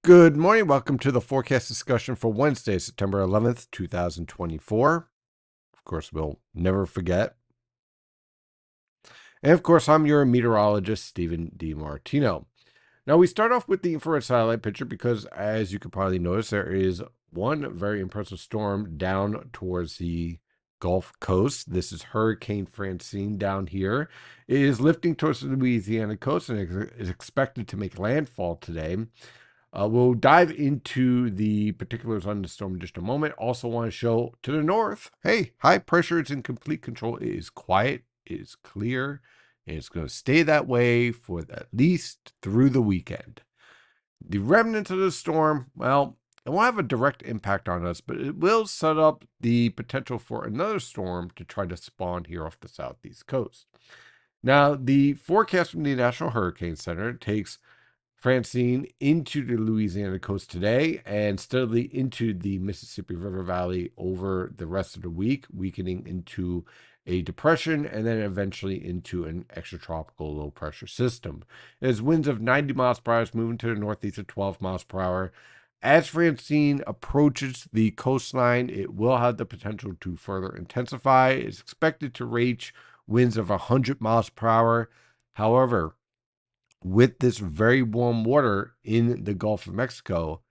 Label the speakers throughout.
Speaker 1: Good morning. Welcome to the forecast discussion for Wednesday, September 11th, 2024. Of course, we'll never forget. And of course, I'm your meteorologist, Stephen DiMartino. Now, we start off with the infrared satellite picture because, as you can probably notice, there is one very impressive storm down towards the Gulf Coast. This is Hurricane Francine down here. It is lifting towards the Louisiana coast and is expected to make landfall today. We'll dive into the particulars on the storm in just a moment. Also, want to show to the north, hey, high pressure is in complete control. It is quiet, it is clear, and it's going to stay that way for at least through the weekend. The remnants of the storm, well, it won't have a direct impact on us, but it will set up the potential for another storm to try to spawn here off the southeast coast. Now, the forecast from the National Hurricane Center takes Francine into the Louisiana coast today and steadily into the Mississippi River Valley over the rest of the week, weakening into a depression and then eventually into an extratropical low pressure system. As winds of 90 miles per hour moving to the northeast at 12 miles per hour. As Francine approaches the coastline, it will have the potential to further intensify. It's expected to reach winds of 100 miles per hour. However, with this very warm water in the Gulf of Mexico,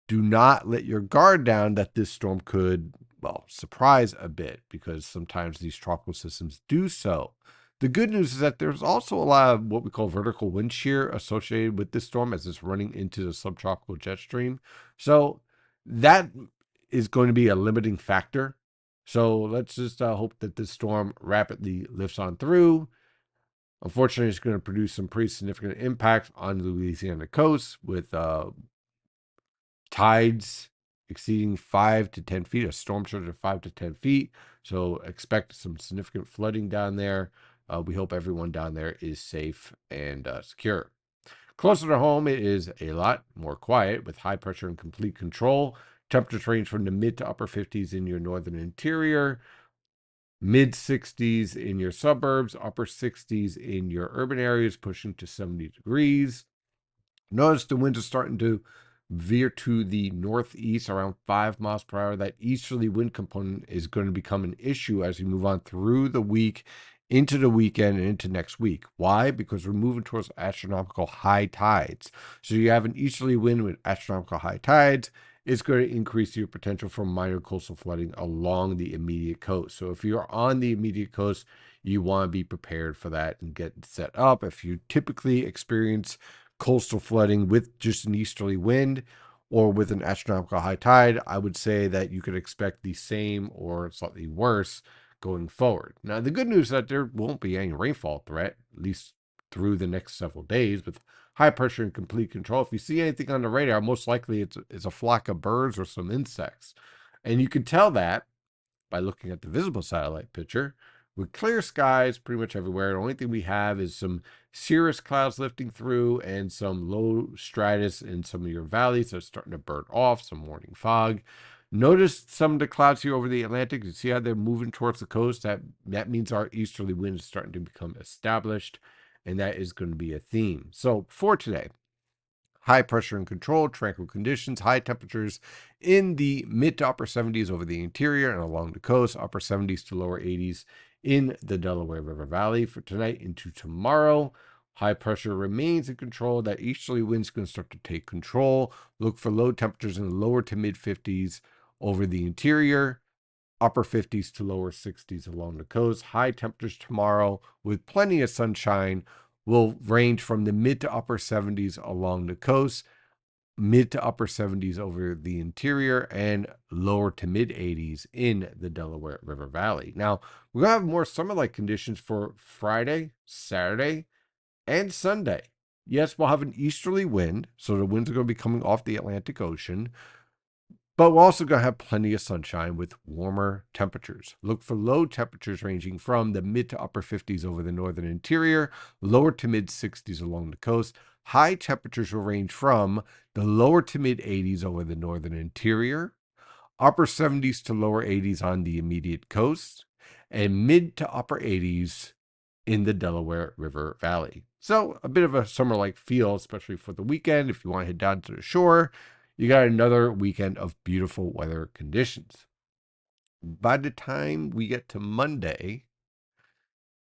Speaker 1: do not let your guard down that this storm could, well, surprise a bit because sometimes these tropical systems do so. The good news is that there's also a lot of what we call vertical wind shear associated with this storm as it's running into the subtropical jet stream. So that is going to be a limiting factor. So let's just hope that this storm rapidly lifts on through. Unfortunately, it's going to produce some pretty significant impacts on the Louisiana coast with tides exceeding 5 to 10 feet, a storm surge of 5 to 10 feet. So expect some significant flooding down there. We hope everyone down there is safe and secure. Closer to home, it is a lot more quiet with high pressure and complete control. Temperatures range from the mid to upper 50s in your northern interior, mid 60s in your suburbs, upper 60s in your urban areas, pushing to 70 degrees. Notice the winds are starting to veer to the northeast around 5 miles per hour. That easterly wind component is going to become an issue as we move on through the week, into the weekend, and into next week. Why? Because we're moving towards astronomical high tides. So you have an easterly wind with astronomical high tides. It's going to increase your potential for minor coastal flooding along the immediate coast. So if you're on the immediate coast, you want to be prepared for that and get set up. If you typically experience coastal flooding with just an easterly wind or with an astronomical high tide, I would say that you could expect the same or slightly worse going forward. Now, the good news is that there won't be any rainfall threat, at least through the next several days, with high pressure and complete control. If you see anything on the radar, most likely it's a flock of birds or some insects. And you can tell that by looking at the visible satellite picture. With clear skies pretty much everywhere, the only thing we have is some cirrus clouds lifting through and some low stratus in some of your valleys that are starting to burn off, some morning fog. Notice some of the clouds here over the Atlantic. You see how they're moving towards the coast? That means our easterly wind is starting to become established, and that is going to be a theme. So for today, high pressure and control, tranquil conditions, high temperatures in the mid to upper 70s over the interior and along the coast, upper 70s to lower 80s in the Delaware River Valley. For tonight into tomorrow, high pressure remains in control. That easterly wind's going to start to take control. Look for low temperatures in the lower to mid 50s over the interior, upper 50s to lower 60s along the coast. High temperatures tomorrow with plenty of sunshine will range from the mid to upper 70s along the coast, mid to upper 70s over the interior, and lower to mid 80s in the Delaware River Valley. Now, we're going to have more summer-like conditions for Friday, Saturday, and Sunday. Yes, we'll have an easterly wind, so the winds are going to be coming off the Atlantic Ocean. But we're also going to have plenty of sunshine with warmer temperatures. Look for low temperatures ranging from the mid to upper 50s over the northern interior, lower to mid 60s along the coast. High temperatures will range from the lower to mid 80s over the northern interior, upper 70s to lower 80s on the immediate coast, and mid to upper 80s in the Delaware River Valley. So a bit of a summer-like feel, especially for the weekend. If you want to head down to the shore, you got another weekend of beautiful weather conditions. By the time we get to Monday,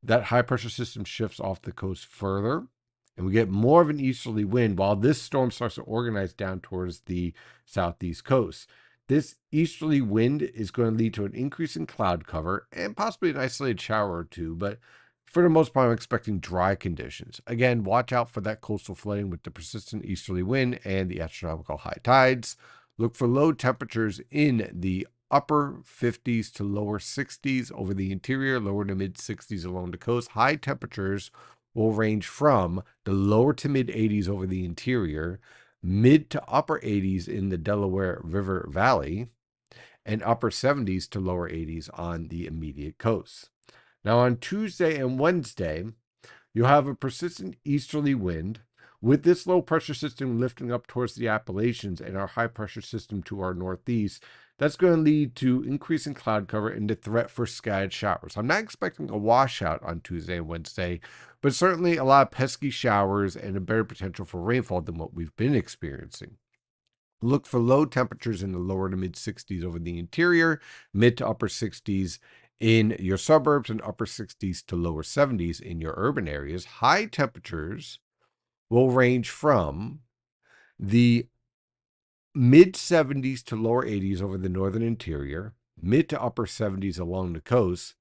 Speaker 1: that high pressure system shifts off the coast further, and we get more of an easterly wind while this storm starts to organize down towards the southeast coast. This easterly wind is going to lead to an increase in cloud cover and possibly an isolated shower or two, but for the most part, I'm expecting dry conditions. Again, watch out for that coastal flooding with the persistent easterly wind and the astronomical high tides. Look for low temperatures in the upper 50s to lower 60s over the interior, lower to mid 60s along the coast. High temperatures will range from the lower to mid 80s over the interior, mid to upper 80s in the Delaware River Valley, and upper 70s to lower 80s on the immediate coast. Now, on Tuesday and Wednesday, you'll have a persistent easterly wind with this low pressure system lifting up towards the Appalachians and our high pressure system to our northeast. That's going to lead to increasing cloud cover and the threat for scattered showers. I'm not expecting a washout on Tuesday and Wednesday, but certainly a lot of pesky showers and a better potential for rainfall than what we've been experiencing. Look for low temperatures in the lower to mid 60s over the interior, mid to upper 60s in your suburbs, and upper 60s to lower 70s in your urban areas. High temperatures will range from the mid 70s to lower 80s over the northern interior, mid to upper 70s along the coast,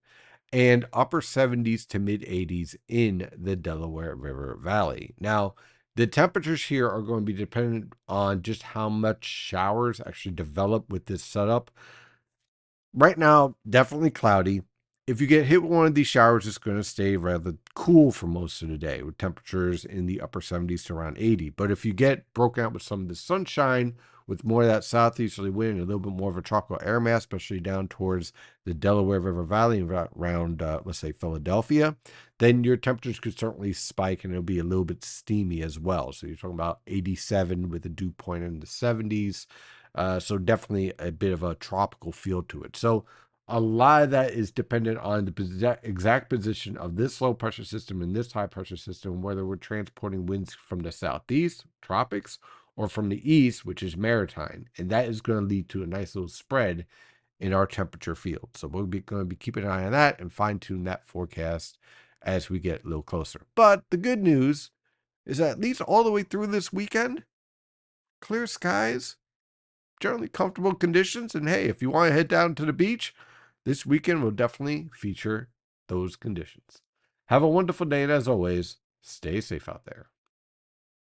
Speaker 1: and upper 70s to mid 80s in the Delaware River Valley. Now, the temperatures here are going to be dependent on just how much showers actually develop with this setup. Right now, definitely cloudy. If you get hit with one of these showers, it's going to stay rather cool for most of the day with temperatures in the upper 70s to around 80. But if you get broken out with some of the sunshine, with more of that southeasterly wind and a little bit more of a tropical air mass, especially down towards the Delaware River Valley and around, let's say, Philadelphia, then your temperatures could certainly spike and it'll be a little bit steamy as well. So you're talking about 87 with a dew point in the 70s. So definitely a bit of a tropical feel to it. So a lot of that is dependent on the exact position of this low pressure system and this high pressure system, whether we're transporting winds from the southeast, tropics, or from the east, which is maritime. And that is going to lead to a nice little spread in our temperature field. So we're going to be keeping an eye on that and fine tune that forecast as we get a little closer. But the good news is that at least all the way through this weekend, clear skies, generally comfortable conditions. And hey, if you want to head down to the beach, this weekend will definitely feature those conditions. Have a wonderful day, and as always, stay safe out there.